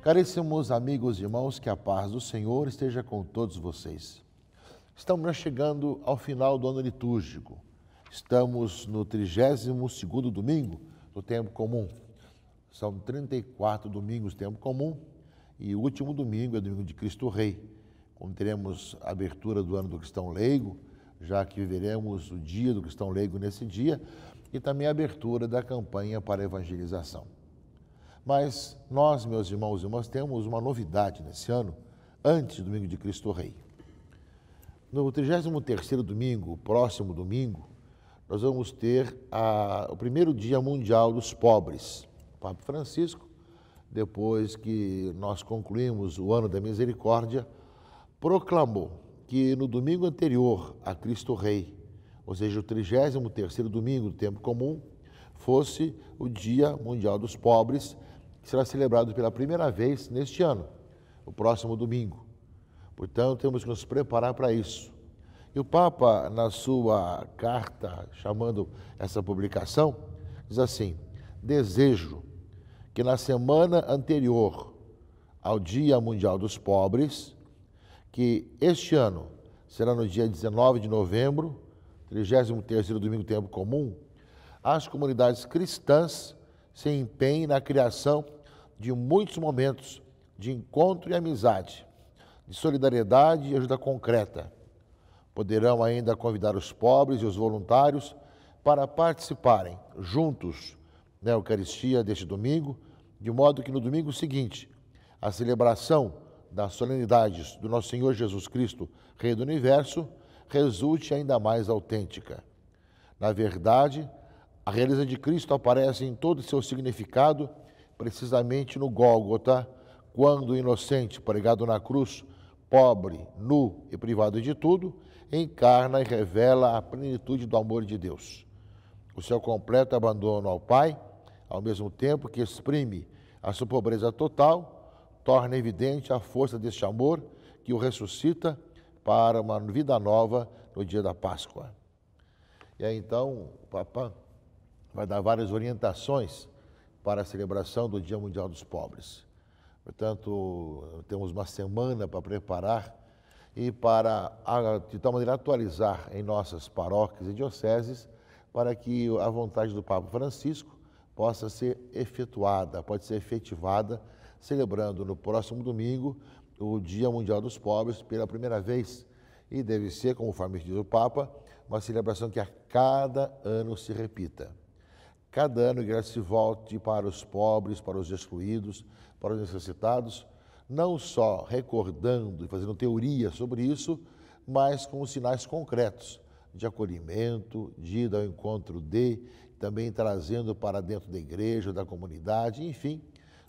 Caríssimos amigos e irmãos, que a paz do Senhor esteja com todos vocês. Estamos chegando ao final do ano litúrgico. Estamos no 32º domingo do tempo comum. São 34 domingos do tempo comum e o último domingo é o domingo de Cristo Rei, quando teremos a abertura do ano do cristão leigo, já que viveremos o dia do cristão leigo nesse dia, e também a abertura da campanha para a evangelização. Mas nós, meus irmãos e irmãs, temos uma novidade nesse ano, antes do domingo de Cristo Rei. No 33º domingo, o próximo domingo, nós vamos ter o primeiro Dia Mundial dos Pobres. O Papa Francisco, depois que nós concluímos o Ano da Misericórdia, proclamou que no domingo anterior a Cristo Rei, ou seja, o 33º domingo do tempo comum, fosse o Dia Mundial dos Pobres, que será celebrado pela primeira vez neste ano, o próximo domingo. Portanto, temos que nos preparar para isso. E o Papa, na sua carta, chamando essa publicação, diz assim: desejo que na semana anterior ao Dia Mundial dos Pobres, que este ano será no dia 19 de novembro, 33º domingo do tempo comum, as comunidades cristãs se empenhem na criação de muitos momentos de encontro e amizade, de solidariedade e ajuda concreta. Poderão ainda convidar os pobres e os voluntários para participarem juntos na Eucaristia deste domingo, de modo que no domingo seguinte, a celebração das solenidades do nosso Senhor Jesus Cristo, Rei do Universo, resulte ainda mais autêntica. Na verdade, a realeza de Cristo aparece em todo o seu significado, precisamente no Gólgota, quando o inocente, pregado na cruz, pobre, nu e privado de tudo, encarna e revela a plenitude do amor de Deus. O seu completo abandono ao Pai, ao mesmo tempo que exprime a sua pobreza total, torna evidente a força deste amor que o ressuscita para uma vida nova no dia da Páscoa. E aí então o Papa vai dar várias orientações para a celebração do Dia Mundial dos Pobres. Portanto, temos uma semana para preparar e para, de tal maneira, atualizar em nossas paróquias e dioceses para que a vontade do Papa Francisco possa ser efetuada, pode ser efetivada, celebrando no próximo domingo o Dia Mundial dos Pobres pela primeira vez. E deve ser, conforme diz o Papa, uma celebração que a cada ano se repita. Cada ano a igreja se volte para os pobres, para os excluídos, para os necessitados, não só recordando e fazendo teoria sobre isso, mas com sinais concretos de acolhimento, de ir ao encontro também trazendo para dentro da igreja, da comunidade, enfim,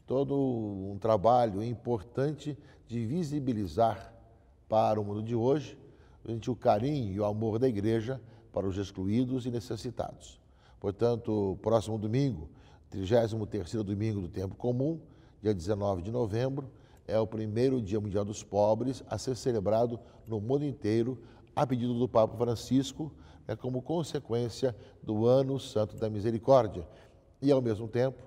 todo um trabalho importante de visibilizar para o mundo de hoje o carinho e o amor da igreja para os excluídos e necessitados. Portanto, o próximo domingo, 33º domingo do tempo comum, dia 19 de novembro, é o primeiro Dia Mundial dos Pobres a ser celebrado no mundo inteiro, a pedido do Papa Francisco, como consequência do Ano Santo da Misericórdia. E, ao mesmo tempo,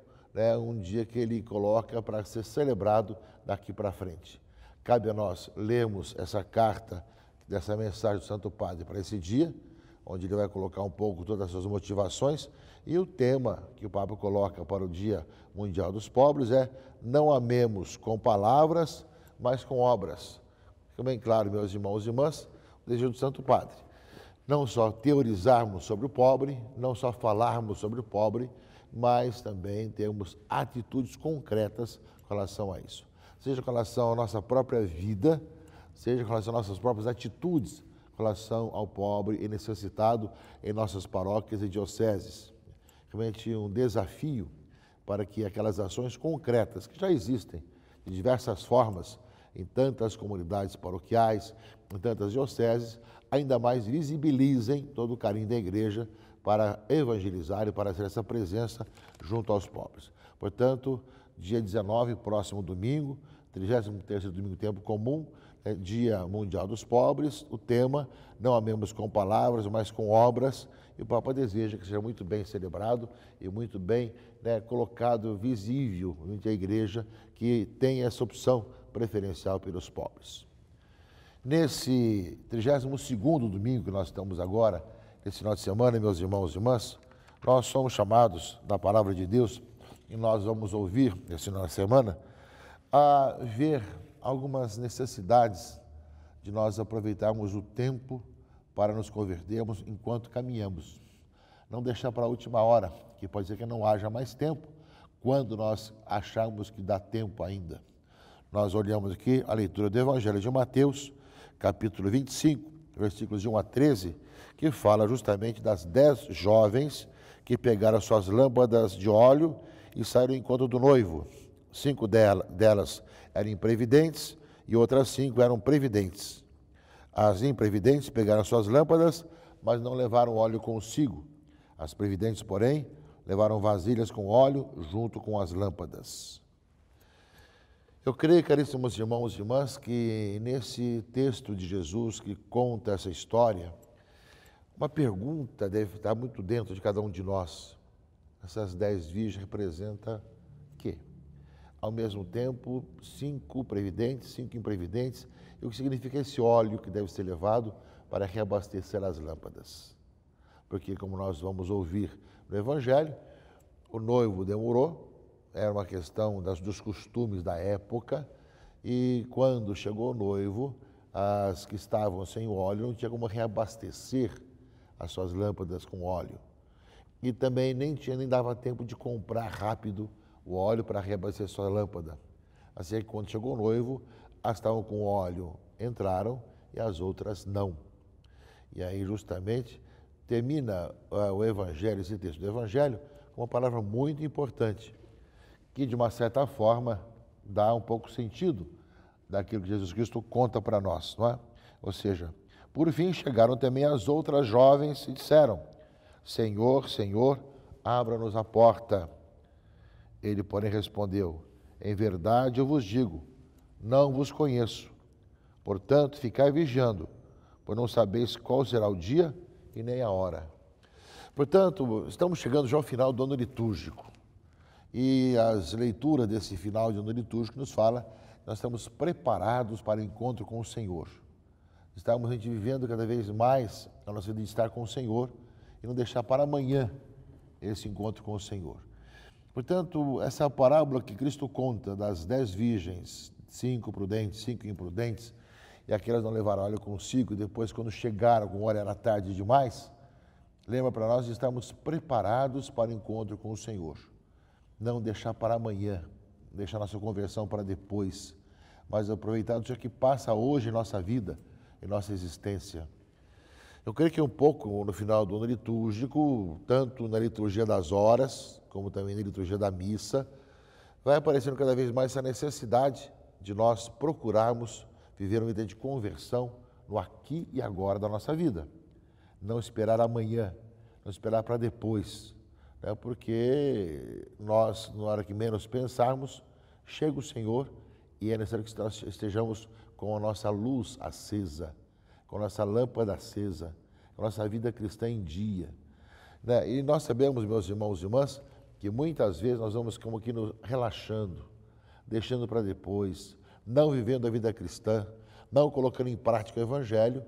um dia que ele coloca para ser celebrado daqui para frente. Cabe a nós lermos essa carta, dessa mensagem do Santo Padre para esse dia, onde ele vai colocar um pouco todas as suas motivações, e o tema que o Papa coloca para o Dia Mundial dos Pobres é: não amemos com palavras, mas com obras. Fica bem claro, meus irmãos e irmãs, o desejo do Santo Padre. Não só teorizarmos sobre o pobre, não só falarmos sobre o pobre, mas também termos atitudes concretas com relação a isso. Seja com relação à nossa própria vida, seja com relação às nossas próprias atitudes com relação ao pobre e necessitado em nossas paróquias e dioceses. Realmente um desafio para que aquelas ações concretas que já existem de diversas formas em tantas comunidades paroquiais, em tantas dioceses, ainda mais visibilizem todo o carinho da igreja para evangelizar e para ter essa presença junto aos pobres. Portanto, dia 19, próximo domingo, 33º domingo tempo comum, Dia Mundial dos Pobres, o tema, não amemos com palavras, mas com obras, e o Papa deseja que seja muito bem celebrado e muito bem, colocado, visível entre a igreja, que tem essa opção preferencial pelos pobres. Nesse 32º domingo que nós estamos agora, nesse final de semana, meus irmãos e irmãs, nós somos chamados da Palavra de Deus, e nós vamos ouvir, nesse final de semana, a ver algumas necessidades de nós aproveitarmos o tempo para nos convertermos enquanto caminhamos. Não deixar para a última hora, que pode ser que não haja mais tempo, quando nós acharmos que dá tempo ainda. Nós olhamos aqui a leitura do Evangelho de Mateus, capítulo 25, versículos de 1 a 13, que fala justamente das 10 jovens que pegaram suas lâmpadas de óleo e saíram ao encontro do noivo. 5 delas eram imprevidentes e outras 5 eram previdentes. As imprevidentes pegaram suas lâmpadas, mas não levaram óleo consigo. As previdentes, porém, levaram vasilhas com óleo junto com as lâmpadas. Eu creio, caríssimos irmãos e irmãs, que nesse texto de Jesus que conta essa história, uma pergunta deve estar muito dentro de cada um de nós. Essas 10 virgens representam o quê? Ao mesmo tempo, 5 previdentes, 5 imprevidentes, e o que significa esse óleo que deve ser levado para reabastecer as lâmpadas. Porque, como nós vamos ouvir no Evangelho, o noivo demorou, era uma questão dos costumes da época, e quando chegou o noivo, as que estavam sem óleo não tinha como reabastecer as suas lâmpadas com óleo. E também nem dava tempo de comprar rápido o óleo para reabastecer sua lâmpada. Assim que quando chegou o noivo, as que estavam com óleo entraram e as outras não. E aí justamente termina o Evangelho, esse texto do Evangelho, com uma palavra muito importante, que de uma certa forma dá um pouco sentido daquilo que Jesus Cristo conta para nós, não é? Ou seja, por fim chegaram também as outras jovens e disseram: Senhor, Senhor, abra-nos a porta. Ele, porém, respondeu: em verdade eu vos digo, não vos conheço. Portanto, ficai vigiando, pois não sabeis qual será o dia e nem a hora. Portanto, estamos chegando já ao final do ano litúrgico. E as leituras desse final de ano litúrgico nos fala que nós estamos preparados para o encontro com o Senhor. Estamos vivendo cada vez mais a nossa vida de estar com o Senhor e não deixar para amanhã esse encontro com o Senhor. Portanto, essa parábola que Cristo conta das 10 virgens, 5 prudentes, 5 imprudentes, e aquelas não levaram óleo consigo, e depois, quando chegaram, com hora era tarde demais, lembra para nós de estarmos preparados para o encontro com o Senhor. Não deixar para amanhã, deixar nossa conversão para depois, mas aproveitar o dia que passa hoje em nossa vida, em nossa existência. Eu creio que um pouco no final do ano litúrgico, tanto na liturgia das horas, como também na liturgia da missa, vai aparecendo cada vez mais essa necessidade de nós procurarmos viver uma vida de conversão no aqui e agora da nossa vida. Não esperar amanhã, não esperar para depois, né? Porque nós, na hora que menos pensarmos, chega o Senhor e é necessário que nós estejamos com a nossa luz acesa, com a nossa lâmpada acesa, com a nossa vida cristã em dia. Né? E nós sabemos, meus irmãos e irmãs, que muitas vezes nós vamos como que nos relaxando, deixando para depois, não vivendo a vida cristã, não colocando em prática o Evangelho,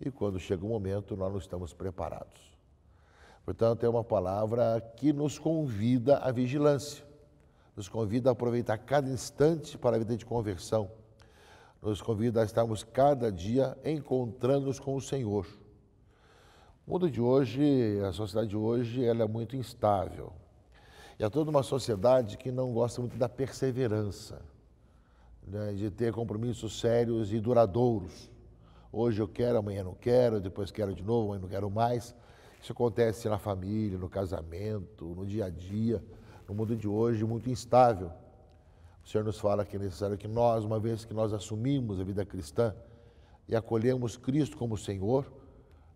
e quando chega o momento nós não estamos preparados. Portanto, é uma palavra que nos convida à vigilância, nos convida a aproveitar cada instante para a vida de conversão, nos convida a estarmos cada dia encontrando-nos com o Senhor. O mundo de hoje, a sociedade de hoje, ela é muito instável. E há toda uma sociedade que não gosta muito da perseverança, né, de ter compromissos sérios e duradouros. Hoje eu quero, amanhã não quero, depois quero de novo, amanhã não quero mais. Isso acontece na família, no casamento, no dia a dia, no mundo de hoje, muito instável. O Senhor nos fala que é necessário que nós, uma vez que nós assumimos a vida cristã e acolhemos Cristo como Senhor,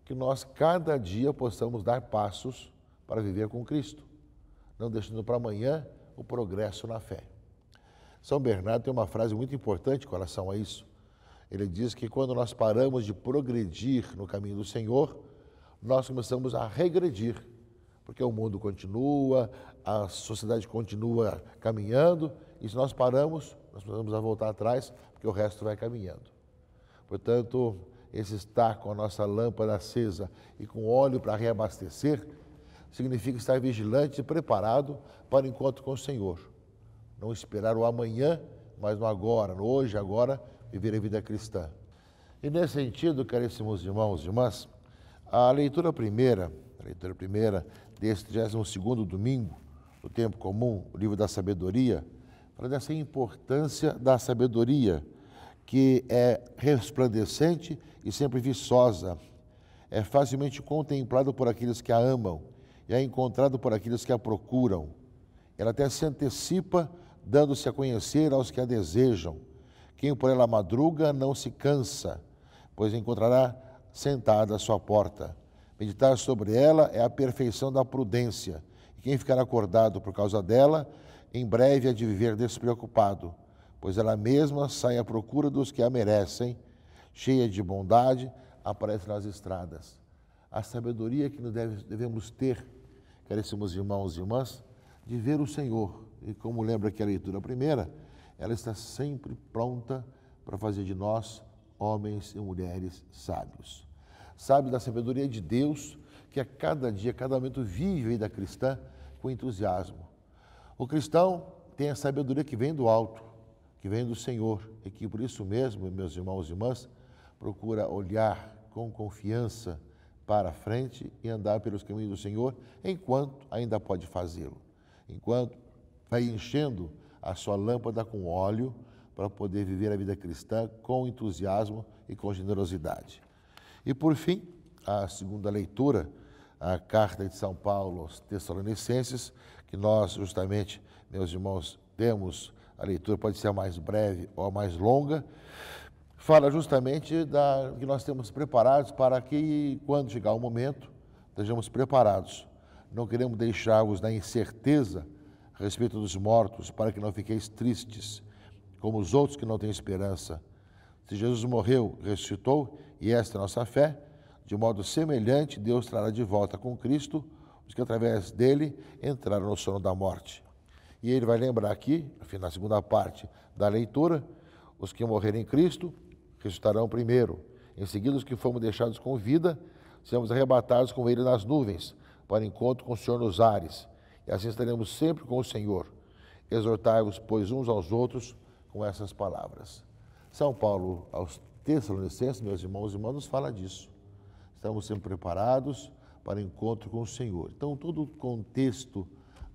que nós cada dia possamos dar passos para viver com Cristo, não deixando para amanhã o progresso na fé. São Bernardo tem uma frase muito importante com relação a isso. Ele diz que quando nós paramos de progredir no caminho do Senhor, nós começamos a regredir, porque o mundo continua, a sociedade continua caminhando, e se nós paramos, nós precisamos voltar atrás, porque o resto vai caminhando. Portanto, esse estar com a nossa lâmpada acesa e com óleo para reabastecer, significa estar vigilante e preparado para o encontro com o Senhor. Não esperar o amanhã, mas no agora, no hoje, agora, viver a vida cristã. E nesse sentido, caríssimos irmãos e irmãs, a leitura primeira deste 32º domingo, do tempo comum, o livro da sabedoria, fala dessa importância da sabedoria, que é resplandecente e sempre viçosa, é facilmente contemplado por aqueles que a amam e é encontrado por aqueles que a procuram. Ela até se antecipa, dando-se a conhecer aos que a desejam. Quem por ela madruga não se cansa, pois encontrará sentada à sua porta. Meditar sobre ela é a perfeição da prudência, e quem ficar acordado por causa dela, em breve há de viver despreocupado, pois ela mesma sai à procura dos que a merecem, cheia de bondade, aparece nas estradas. A sabedoria que nós devemos ter, caríssimos irmãos e irmãs, de ver o Senhor. E como lembra aqui a leitura primeira, ela está sempre pronta para fazer de nós homens e mulheres sábios. Sábios da sabedoria de Deus, que a cada dia, a cada momento vive a vida cristã com entusiasmo. O cristão tem a sabedoria que vem do alto, que vem do Senhor, e que por isso mesmo, meus irmãos e irmãs, procura olhar com confiança para a frente e andar pelos caminhos do Senhor, enquanto ainda pode fazê-lo, enquanto vai enchendo a sua lâmpada com óleo para poder viver a vida cristã com entusiasmo e com generosidade. E por fim, a segunda leitura, a carta de São Paulo aos Tessalonicenses, que nós justamente, meus irmãos, temos, a leitura pode ser a mais breve ou a mais longa, fala justamente que nós temos preparados para que, quando chegar o momento, estejamos preparados. Não queremos deixar-vos na incerteza a respeito dos mortos, para que não fiqueis tristes, como os outros que não têm esperança. Se Jesus morreu, ressuscitou, e esta é a nossa fé, de modo semelhante, Deus trará de volta com Cristo os que através dele entraram no sono da morte. E ele vai lembrar aqui, na segunda parte da leitura, os que morrerem em Cristo ressuscitarão primeiro. Em seguida, os que fomos deixados com vida, seremos arrebatados com ele nas nuvens, para encontro com o Senhor nos ares. E assim estaremos sempre com o Senhor. Exortai-vos, pois, uns aos outros com essas palavras. São Paulo aos Tessalonicenses, meus irmãos e irmãs, nos fala disso. Estamos sempre preparados para o encontro com o Senhor. Então, todo o contexto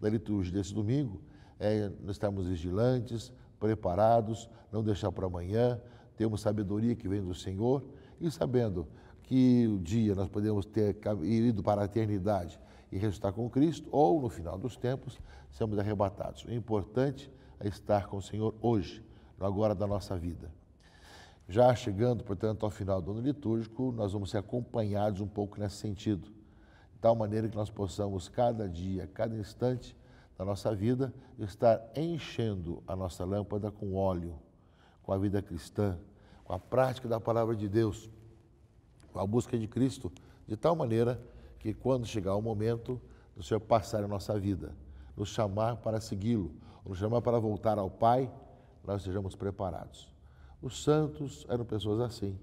da liturgia desse domingo é nós estarmos vigilantes, preparados, não deixar para amanhã, termos sabedoria que vem do Senhor e sabendo que o dia nós podemos ter ido para a eternidade e ressuscitar com Cristo, ou no final dos tempos, sermos arrebatados. O importante é estar com o Senhor hoje, no agora da nossa vida. Já chegando, portanto, ao final do ano litúrgico, nós vamos ser acompanhados um pouco nesse sentido, de tal maneira que nós possamos, cada dia, cada instante da nossa vida, estar enchendo a nossa lâmpada com óleo, com a vida cristã, com a prática da palavra de Deus, com a busca de Cristo, de tal maneira que quando chegar o momento do Senhor passar a nossa vida, nos chamar para segui-lo, nos chamar para voltar ao Pai, nós sejamos preparados. Os santos eram pessoas assim,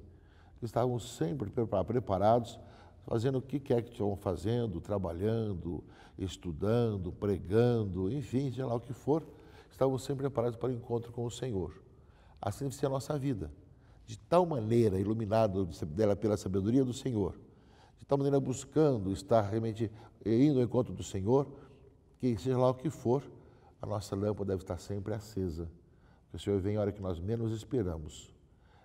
que estavam sempre preparados, fazendo o que quer que estivam fazendo, trabalhando, estudando, pregando, enfim, seja lá o que for, estavam sempre preparados para o encontro com o Senhor. Assim deve ser a nossa vida, de tal maneira iluminado dela pela sabedoria do Senhor, de tal maneira buscando estar realmente indo ao encontro do Senhor, que seja lá o que for, a nossa lâmpada deve estar sempre acesa. Porque o Senhor vem a hora que nós menos esperamos,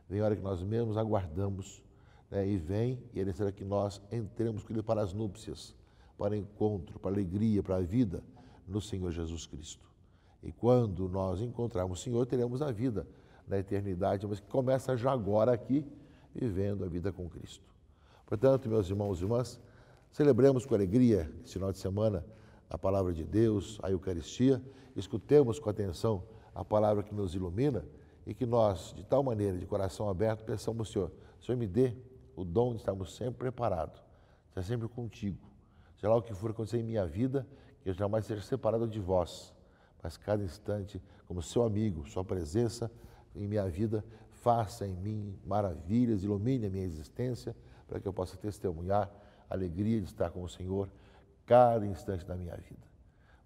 vem a hora que nós menos aguardamos, né? E vem e Ele será que nós entremos com Ele para as núpcias, para o encontro, para a alegria, para a vida no Senhor Jesus Cristo. E quando nós encontrarmos o Senhor, teremos a vida na eternidade, mas que começa já agora aqui, vivendo a vida com Cristo. Portanto, meus irmãos e irmãs, celebremos com alegria esse final de semana a palavra de Deus, a Eucaristia, escutemos com atenção a palavra que nos ilumina e que nós, de tal maneira, de coração aberto, peçamos, Senhor, Senhor me dê o dom de estarmos sempre preparados, estar sempre contigo. Seja lá o que for acontecer em minha vida, que eu jamais seja separado de vós, mas cada instante, como seu amigo, sua presença em minha vida, faça em mim maravilhas, ilumine a minha existência, para que eu possa testemunhar a alegria de estar com o Senhor cada instante da minha vida.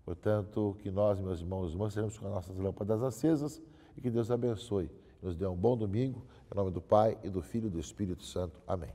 Portanto, que nós, meus irmãos e irmãs, seremos com as nossas lâmpadas acesas e que Deus abençoe. Nos dê um bom domingo, em nome do Pai, e do Filho e do Espírito Santo. Amém.